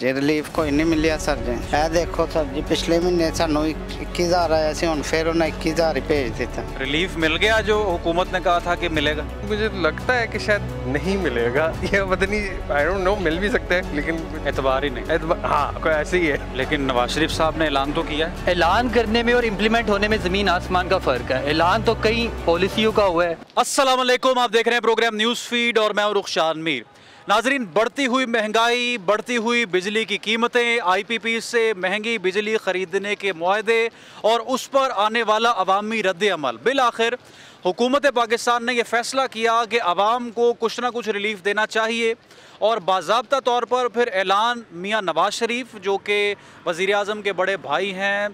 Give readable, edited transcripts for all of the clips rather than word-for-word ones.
जी relief कोई नहीं मिलिया सर जी। है देखो सर जी पिछले महीने सानू 21,000 आया सी, हुण फिर उन्हें 21,000 ही भेज दिता। रिलीफ मिल गया जो हुकूमत ने कहा था कि मिलेगा? मुझे लगता है कि शायद नहीं मिलेगा, या पता नहीं, आई डोंट नो, मिल भी सकता है लेकिन एतबार ही नहीं। हाँ कोई ऐसे ही है। लेकिन नवाज शरीफ साहब ने ऐलान तो किया है। ऐलान करने में और इम्प्लीमेंट होने में ज़मीन आसमान का फ़र्क है। ऐलान तो कई पॉलिसियों का हुआ है। अस्सलाम वालेकुम, आप देख रहे हैं प्रोग्राम न्यूज़ फीड और मैं हूं रुखशान मीर। नाजरीन, बढ़ती हुई महंगाई, बढ़ती हुई बिजली की कीमतें, IPP से महंगी बिजली ख़रीदने के मुआहदे और उस पर आने वाला अवामी रद्द अमल, बिल आखिर हुकूमत पाकिस्तान ने यह फ़ैसला किया कि आवाम को कुछ ना कुछ रिलीफ देना चाहिए और बाज़ाब्ता तौर पर फिर ऐलान मियाँ नवाज शरीफ जो कि वज़ीर आज़म के बड़े भाई हैं,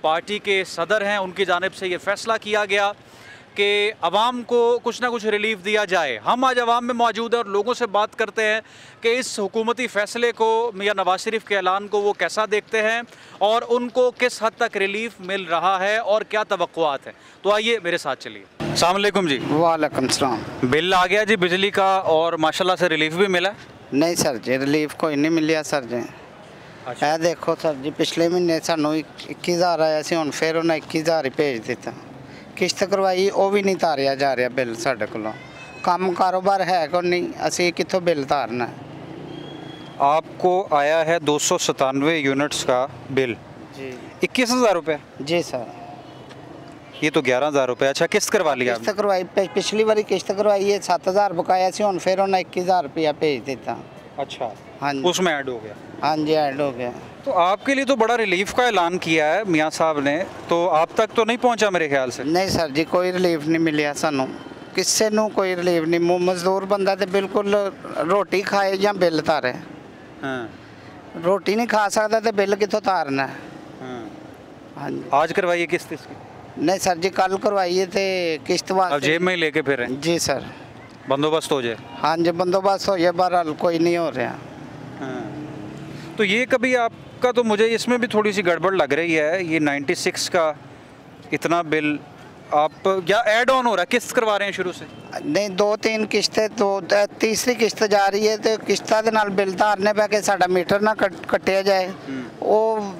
पार्टी के सदर हैं, उनकी जानिब से ये फ़ैसला किया गया कि अवाम को कुछ ना कुछ रिलीफ दिया जाए। हम आज अवाम में मौजूद हैं और लोगों से बात करते हैं कि इस हुकूमती फ़ैसले को, मियाँ नवाज शरीफ के ऐलान को वो कैसा देखते हैं और उनको किस हद तक रिलीफ मिल रहा है और क्या तवक्कुआत हैं। तो आइए मेरे साथ चलिए। अस्सलाम वालेकुम जी। वालेकुम सलाम। बिल आ गया जी बिजली का और माशाल्लाह से रिलीफ भी मिला? नहीं सर जी रिलीफ कोई नहीं मिलिया सर जी। है देखो सर जी पिछले महीने सानू 21,000 आया सी, हुण फिर उन्हें 21,000 ही भेज दिता। किश्त करवाई वो भी नहीं तारिया जा रहा बिल साढ़े को। काम कारोबार है को नहीं, असी कितों बिल तारना। आपको आया है 297 यूनिट्स का बिल जी। 21,000 रुपये? जी सर। ये तो 11,000 रुपये। अच्छा, किस्त करवा लिया? किश्त करवाई, पिछली बारी किश्त करवाई है 7,000 बकाया सी, हुण फिर उन्हें 21,000 रुपया भेज दिता। अच्छा, हाँ जी, उसमें ऐड हो गया? हाँ जी ऐड हो गया। तो आपके लिए तो बड़ा रिलीफ का ऐलान किया है मियाँ साहब ने, तो आप तक तो नहीं पहुँचा मेरे ख्याल से? नहीं सर जी कोई रिलीफ नहीं मिलिया सानू, किसी नू कोई रिलीफ नहीं। मजदूर बंदा तो बिल्कुल रोटी खाए या बिल तारे। हाँ। रोटी नहीं खा सकता तो बिल कितों तारना है। हाँ। हाँ जी। आज करवाइए किस्त इसकी? नहीं सर जी कल करवाइए थे किस्त अब वास्ते। जेब में ही लेके फिर हैं? जी सर। बंदोबस्त हो जाए? हाँ जी बंदोबस्त हो जाए, बहरहाल कोई नहीं हो रहा। हाँ। तो ये कभी आपका, तो मुझे इसमें भी थोड़ी सी गड़बड़ लग रही है, ये 96 का इतना बिल आप या ऐड ऑन हो रहा है, किस्त करवा रहे हैं शुरू से? नहीं 2-3 किस्तें, तो तीसरी किस्त जा रही है, तो किस्तां दे नाल बिल तारने पे कि साडा मीटर ना कटिया जाए, वो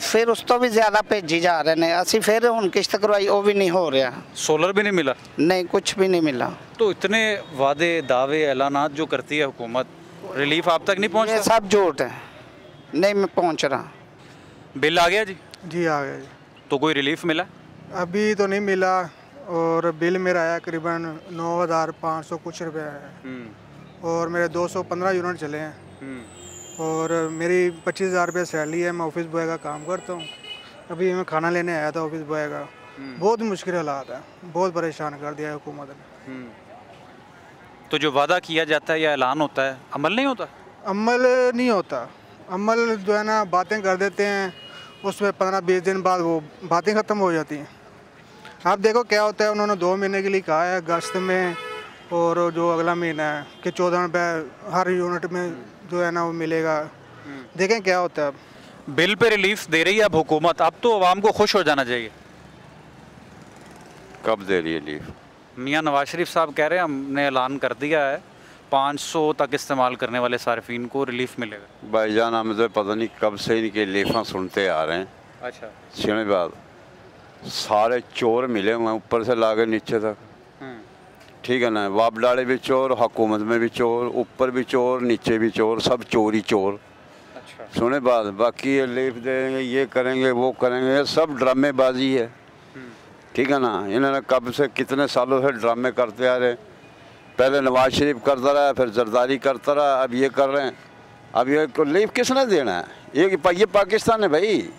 फिर उस तो भी ज़्यादा भेजी जा रहे हैं। असी फिर हुण किस्त करवाई वो भी नहीं हो रहा। सोलर भी नहीं मिला? नहीं कुछ भी नहीं मिला। तो इतने वादे दावे ऐलानात जो करती है हुकूमत, रिलीफ आप तक नहीं पहुंचता? ये सब झूठ है, नहीं मैं पहुंच रहा। बिल आ गया जी? जी आ गया जी। तो कोई रिलीफ मिला? अभी तो नहीं मिला, और बिल मेरा आया करीबन 9,500 कुछ रुपये है, और मेरे 215 यूनिट चले हैं, और मेरी 25,000 रुपये सैलरी है। मैं ऑफिस बॉय का काम करता हूँ। अभी मैं खाना लेने आया था ऑफिस बॉय का। बहुत मुश्किल हालात है, बहुत परेशान कर दिया है हुकूमत ने। तो जो वादा किया जाता है या ऐलान होता है, अमल नहीं होता? अमल नहीं होता। अमल जो है ना, बातें कर देते हैं, उसमें 15-20 दिन बाद वो बातें ख़त्म हो जाती हैं। आप देखो क्या होता है। उन्होंने 2 महीने के लिए कहा है अगस्त में, और जो अगला महीना है कि 14 रुपये हर यूनिट में जो है ना वो मिलेगा। देखें क्या होता है। अब बिल पे रिलीफ दे रही है अब हुकूमत, अब तो आवाम को खुश हो जाना चाहिए। कब दे रही है रिलीफ? मियाँ नवाज शरीफ साहब कह रहे हैं हमने ऐलान कर दिया है 500 तक इस्तेमाल करने वाले सार्फिन को रिलीफ मिलेगा। भाईजान हमें तो पता नहीं कब से इनके रिलीफा सुनते आ रहे हैं। अच्छा। सुने बात, सारे चोर मिले हुए हैं ऊपर से लाके नीचे तक, ठीक है ना। वाप डाले भी चोर, हुकूमत में भी चोर, ऊपर भी चोर, नीचे भी चोर, सब चोर ही चोर। अच्छा। सुने बात, बाकी ये रिलीफ देंगे, ये करेंगे, वो करेंगे, ये सब ड्रामेबाजी है, ठीक है ना। इन्होंने कब से कितने सालों से ड्रामे करते आ रहे। पहले नवाज शरीफ करता रहा, फिर जरदारी करता रहा, अब ये कर रहे हैं। अब ये रिलीफ किसने देना है? ये पाकिस्तान है भाई,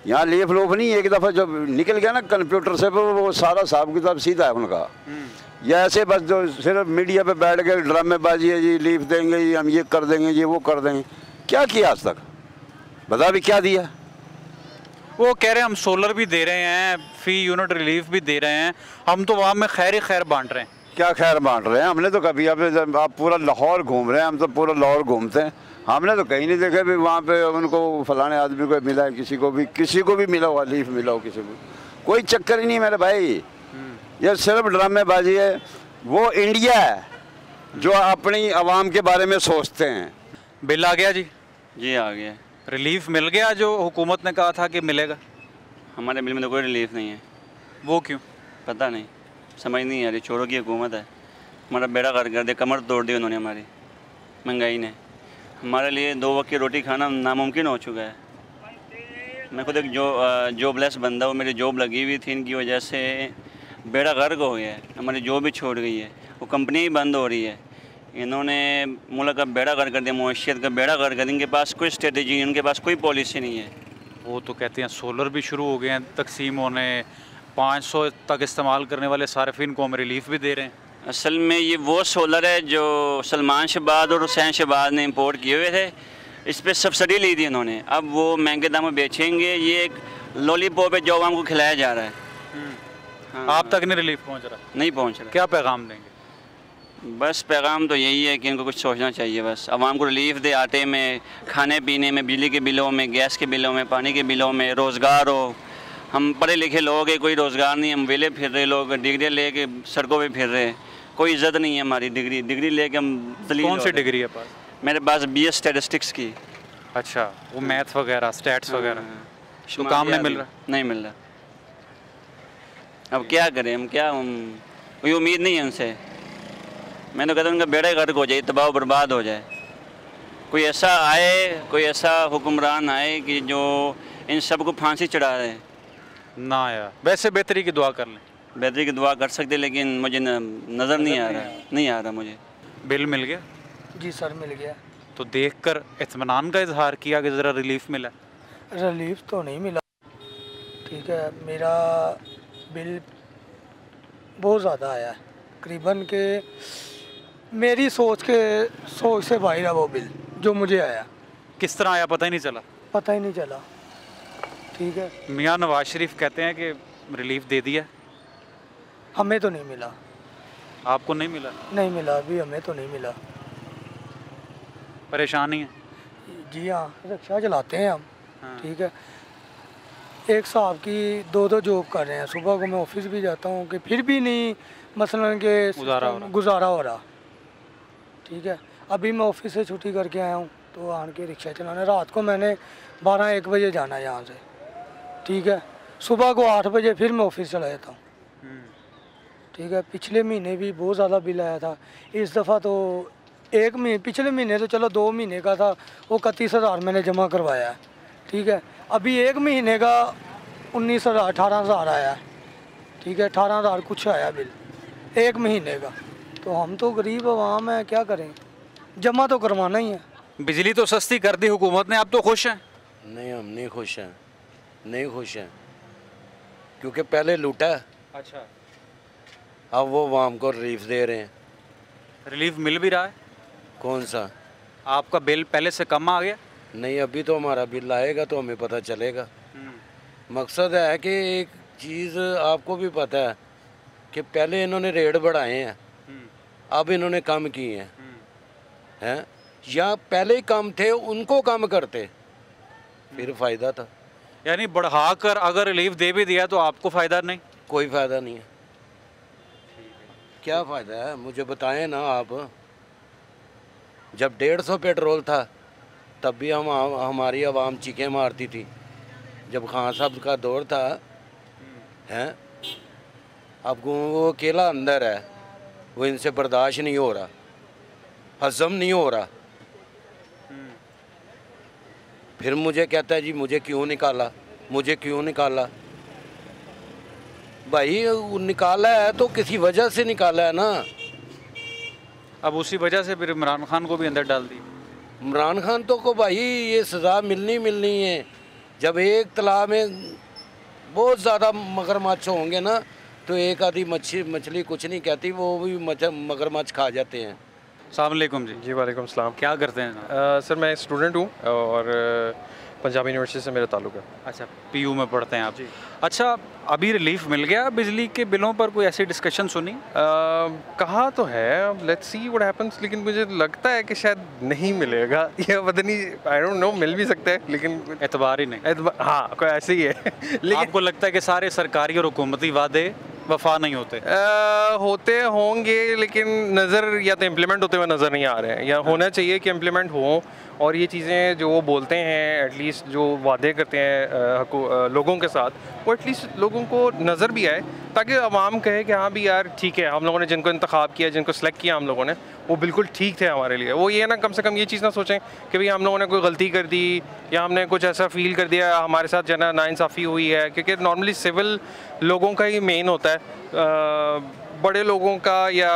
यहाँ लीफ लोफ नहीं। एक दफ़ा जब निकल गया ना कंप्यूटर से, वो सारा हिसाब किताब सीधा है उनका। या ऐसे बस जो सिर्फ मीडिया पे बैठ के ड्रामेबाजी है जी, लीफ देंगे जी, हम ये कर देंगे जी, वो कर देंगे। क्या किया आज तक? बता भी क्या दिया? वो कह रहे हैं हम सोलर भी दे रहे हैं, फी यूनिट रिलीफ भी दे रहे हैं, हम तो वहाँ में खैर ही खैर बांट रहे हैं। क्या खैर बांट रहे हैं? हमने तो कभी, अब आप पूरा लाहौर घूम रहे हैं, हम तो पूरा लाहौर घूमते हैं, हमने तो कहीं नहीं देखा भी वहाँ पे उनको फलाने आदमी को मिला है, किसी को भी मिला हुआ, लीफ मिला हो किसी को। कोई चक्कर ही नहीं मेरे भाई, ये सिर्फ ड्रामेबाजी है। वो इंडिया है जो अपनी आवाम के बारे में सोचते हैं। बिल आ गया जी? जी आ गया। रिलीफ मिल गया जो हुकूमत ने कहा था कि मिलेगा? हमारे बिल में तो कोई रिलीफ नहीं है। वो क्यों? पता नहीं, समझ नहीं आ रही। चोरों की हुकूमत है, हमारा बेड़ा गर्क कर दिया, कमर तोड़ दी उन्होंने हमारी महंगाई ने। हमारे लिए 2 वक्त की रोटी खाना नामुमकिन हो चुका है। मैं खुद एक जॉबलेस बंदा हूँ, मेरी जॉब लगी हुई थी, इनकी वजह से बेड़ा गर्क हो गया है। हमारी जॉब भी छोड़ गई है, वो कंपनी ही बंद हो रही है। इन्होंने मुल्क का बेड़ा गर्क कर दिया, मुआशियत का बेड़ा गर्क कर दिया। इनके पास कोई स्ट्रेटजी, इनके पास कोई पॉलिसी नहीं है। वो तो कहते हैं सोलर भी शुरू हो गए हैं तकसीम होने, 500 तक इस्तेमाल करने वाले सार्फिन को हम रिलीफ भी दे रहे हैं। असल में ये वो सोलर है जो सलमान शहबाज और हुसैन शहबाज ने इंपोर्ट किए हुए थे। इस पर सब्सिडी ली थी उन्होंने, अब वो महंगे दाम में बेचेंगे। ये एक लॉलीपॉप है जो आवाम को खिलाया जा रहा है। हाँ, आप तक नहीं रिलीफ पहुंच रहा? नहीं पहुंच रहा। क्या पैगाम देंगे? बस पैगाम तो यही है कि इनको कुछ सोचना चाहिए। बस आवाम को रिलीफ दे, आटे में, खाने पीने में, बिजली के बिलों में, गैस के बिलों में, पानी के बिलों में, रोज़गार हो। हम पढ़े लिखे लोग हैं, कोई रोज़गार नहीं, हम वेले फिर रहे लोग, डिग्रियाँ ले के सड़कों पर फिर रहे, कोई इज़्ज़त नहीं है हमारी। डिग्री लेके हम दलील। कौन सी डिग्री है पास? मेरे पास BS स्टैटिस्टिक्स की। अच्छा, वो मैथ वगैरह, स्टैट्स वगैरह। तो शुमारिया काम नहीं मिल भी रहा? नहीं मिल रहा। अब क्या करें हम, कोई उम्मीद नहीं है उनसे। मैं तो कहता हूँ उनका बेड़ा गर्क हो जाए, तबाह बर्बाद हो जाए। कोई ऐसा आए, कोई ऐसा हुक्मरान आए कि जो इन सब को फांसी चढ़ा दे। ना यार, वैसे बेहतरी की दुआ कर लें। बेहतरी की दुआ कर सकते, लेकिन मुझे नज़र नहीं आ रहा मुझे। बिल मिल गया? जी सर मिल गया। तो देखकर इत्मीनान का इजहार किया कि ज़रा रिलीफ मिला? रिलीफ तो नहीं मिला। ठीक है, मेरा बिल बहुत ज़्यादा आया है, करीबन के मेरी सोच से बाहर है वो बिल जो मुझे आया। किस तरह आया पता ही नहीं चला? पता ही नहीं चला। ठीक है, मियाँ नवाज शरीफ कहते हैं कि रिलीफ दे दिया, हमें तो नहीं मिला। आपको नहीं मिला? नहीं मिला, अभी हमें तो नहीं मिला। परेशानी है? जी हाँ, रिक्शा चलाते हैं हम। हाँ। ठीक है, एक साहब की 2 जॉब कर रहे हैं। सुबह को मैं ऑफिस भी जाता हूँ कि फिर भी नहीं मसलन के गुजारा हो रहा। ठीक है, अभी मैं ऑफिस से छुट्टी करके आया हूँ तो आन के रिक्शा चलाना। रात को मैंने 12-1 बजे जाना है यहाँ से। ठीक है, सुबह को 8 बजे फिर मैं ऑफिस चला जाता हूँ। ठीक है, पिछले महीने भी बहुत ज़्यादा बिल आया था। इस दफ़ा तो पिछले महीने तो चलो 2 महीने का था, वो 31,000 मैंने जमा करवाया है। ठीक है, अभी 1 महीने का 19,000 18,000 आया है। ठीक है, 18,000 कुछ आया बिल 1 महीने का। तो हम तो गरीब आवाम है, क्या करें, जमा तो करवाना ही है। बिजली तो सस्ती कर दी हुकूमत ने, आप तो खुश हैं? नहीं, हम नहीं खुश हैं, नहीं खुश हैं, क्योंकि पहले लूटा। अच्छा, अब वो आवाम को रिलीफ दे रहे हैं। रिलीफ मिल भी रहा है? कौन सा? आपका बिल पहले से कम आ गया? नहीं, अभी तो हमारा बिल आएगा तो हमें पता चलेगा। मकसद है कि एक चीज़ आपको भी पता है कि पहले इन्होंने रेट बढ़ाए हैं, अब इन्होंने कम किए हैं, या पहले ही कम थे उनको कम करते फिर फ़ायदा था। यानी बढ़ाकर अगर रिलीफ दे भी दिया तो आपको फ़ायदा नहीं? कोई फ़ायदा नहीं है। क्या फ़ायदा है मुझे बताएं ना आप। जब 150 पेट्रोल था तब भी हमारी आवाम चीखें मारती थी। जब खान साहब का दौर था, हैं, अब वो अकेला अंदर है, वो इनसे बर्दाश्त नहीं हो रहा, हजम नहीं हो रहा। फिर मुझे कहता है जी मुझे क्यों निकाला, मुझे क्यों निकाला। भाई निकाला है तो किसी वजह से निकाला है ना। अब उसी वजह से फिर इमरान खान को भी अंदर डाल दी। इमरान खान तो को भाई ये सज़ा मिलनी है। जब एक तालाब में बहुत ज़्यादा मगरमच्छ होंगे ना तो एक आधी मछली कुछ नहीं कहती, वो भी मगरमच्छ खा जाते हैं। अस्सलाम वालेकुम जी। जी वालेकुम सलाम। क्या करते हैं? सर मैं स्टूडेंट हूँ और पंजाब यूनिवर्सिटी से मेरा ताल्लुक है। अच्छा, PU में पढ़ते हैं आप? जी। अच्छा, अभी रिलीफ मिल गया बिजली के बिलों पर? कोई ऐसी डिस्कशन सुनी? कहा तो है, लेट्स सी व्हाट हैपेंस, लेकिन मुझे लगता है कि शायद नहीं मिलेगा या पता नहीं, आई डोंट नो, मिल भी सकता है लेकिन एतबार ही नहीं। हाँ, कोई ऐसे ही है। लेकिन आपको लगता है कि सारे सरकारी और हुकूमती वादे वफा नहीं होते? होते होंगे लेकिन नज़र या तो इम्प्लीमेंट होते हुए नज़र नहीं आ रहे हैं, या होना चाहिए कि इम्प्लीमेंट हो, और ये चीज़ें जो वो बोलते हैं एटलीस्ट जो वादे करते हैं लोगों के साथ, वो एटलीस्ट लोगों को नज़र भी आए, ताकि आवाम कहे कि हाँ भी यार ठीक है, हम लोगों ने जिनको इंतखाब किया, जिनको सेलेक्ट किया हम लोगों ने, वो बिल्कुल ठीक थे हमारे लिए। वो ये ना कम से कम ये चीज़ ना सोचें कि भाई हम लोगों ने कोई गलती कर दी या हमने कुछ ऐसा फील कर दिया हमारे साथ जो ना नाइंसाफ़ी हुई है, क्योंकि नॉर्मली सिविल लोगों का ही मेन होता है। बड़े लोगों का या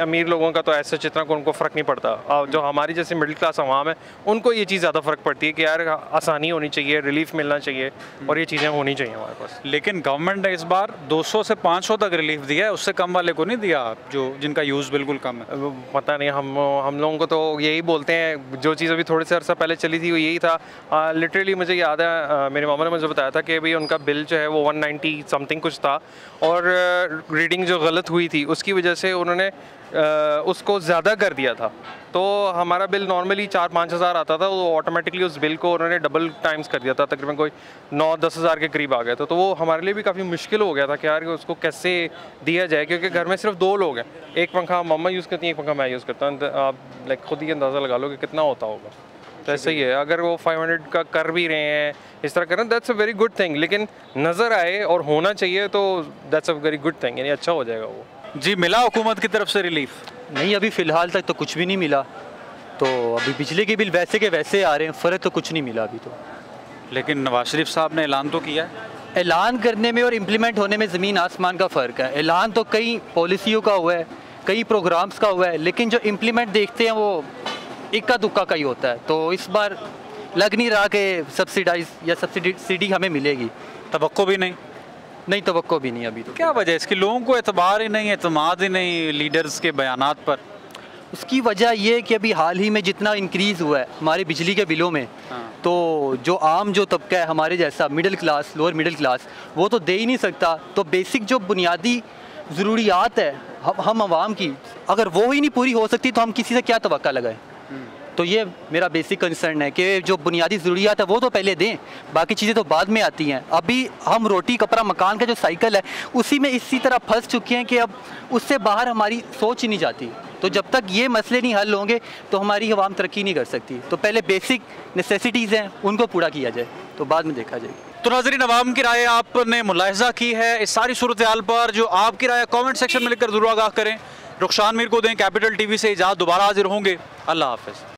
अमीर लोगों का तो ऐसा जितना को उनको फ़र्क नहीं पड़ता, और जो हमारी जैसे मिडिल क्लास आवाम है उनको ये चीज़ ज़्यादा फ़र्क पड़ती है कि यार आसानी होनी चाहिए, रिलीफ मिलना चाहिए और ये चीज़ें होनी चाहिए हमारे पास। लेकिन गवर्नमेंट ने इस बार 200 से 500 तक रिलीफ दिया है, उससे कम वाले को नहीं दिया जो जिनका यूज़ बिल्कुल कम है। पता नहीं, हम लोगों को तो यही बोलते हैं, जो चीज़ अभी थोड़े से अर्सा पहले चली थी वो यही था। लिटरली मुझे याद है मेरे मामा ने मुझे बताया था कि भाई उनका बिल जो है वो 190 समथिंग कुछ था, और रीडिंग जो गलत हुई थी उसकी वजह से उन्होंने उसको ज़्यादा कर दिया था। तो हमारा बिल नॉर्मली 4-5 हज़ार आता था, वो ऑटोमेटिकली उस बिल को उन्होंने डबल टाइम्स कर दिया था, तकरीबन कोई 9-10 हज़ार के करीब आ गया था। तो वो हमारे लिए भी काफ़ी मुश्किल हो गया था कि यार उसको कैसे दिया जाए, क्योंकि घर में सिर्फ 2 लोग हैं, एक पंखा मम्मा यूज़ करती हैं, एक पंखा मैं यूज़ करता हूँ। आप लाइक खुद ही अंदाज़ा लगा लो कि कितना होता होगा। तो ऐसा ही है, अगर वो 500 का कर भी रहे हैं, इस तरह करें, that's a very good thing, लेकिन नज़र आए और होना चाहिए तो that's a very good thing, यानी अच्छा हो जाएगा वो। जी, मिला हुकूमत की तरफ से रिलीफ? नहीं, अभी फ़िलहाल तक तो कुछ भी नहीं मिला। तो अभी बिजली के बिल वैसे के वैसे आ रहे हैं, फ़र्क तो कुछ नहीं मिला अभी तो। लेकिन नवाज शरीफ साहब ने ऐलान तो किया है। ऐलान करने में और इम्प्लीमेंट होने में ज़मीन आसमान का फ़र्क है। ऐलान तो कई पॉलिसियों का हुआ है, कई प्रोग्राम्स का हुआ है, लेकिन जो इम्प्लीमेंट देखते हैं वो इक्का दुक्का का ही होता है। तो इस बार लग नहीं रहा कि सब्सिडाइज या सब्सिडी हमें मिलेगी। तवक्को भी नहीं? नहीं, तवक्को भी नहीं अभी तो। क्या वजह है इसकी? लोगों को एतबार ही नहीं, एतमाद ही नहीं लीडर्स के बयानात पर। उसकी वजह ये कि अभी हाल ही में जितना इंक्रीज़ हुआ है हमारे बिजली के बिलों में, तो जो आम जो तबका है हमारे जैसा middle class, lower middle class, वो तो दे ही नहीं सकता। तो बेसिक जो बुनियादी ज़रूरियात है हम आवाम की, अगर वो ही नहीं पूरी हो सकती तो हम किसी से क्या तवक्का लगाएं। तो ये मेरा बेसिक कंसर्न है कि जो बुनियादी ज़रूरियात है वो तो पहले दें, बाकी चीज़ें तो बाद में आती हैं। अभी हम रोटी कपड़ा मकान का जो साइकिल है उसी में इसी तरह फंस चुके हैं कि अब उससे बाहर हमारी सोच ही नहीं जाती। तो जब तक ये मसले नहीं हल होंगे तो हमारी आवाम तरक्की नहीं कर सकती। तो पहले बेसिक नेसेसिटीज़ हैं उनको पूरा किया जाए, तो बाद में देखा जाए। तो नाज़रीन, अवाम की राय आपने मुलाहिज़ा की है इस सारी सूरत हाल पर। जो आपकी राय कमेंट सेक्शन में लिखकर ज़रूर आगाह करें। रुखशान मीर को दें कैपिटल टीवी से इजाज़त, दोबारा हाजिर होंगे। अल्लाह हाफ़िज़।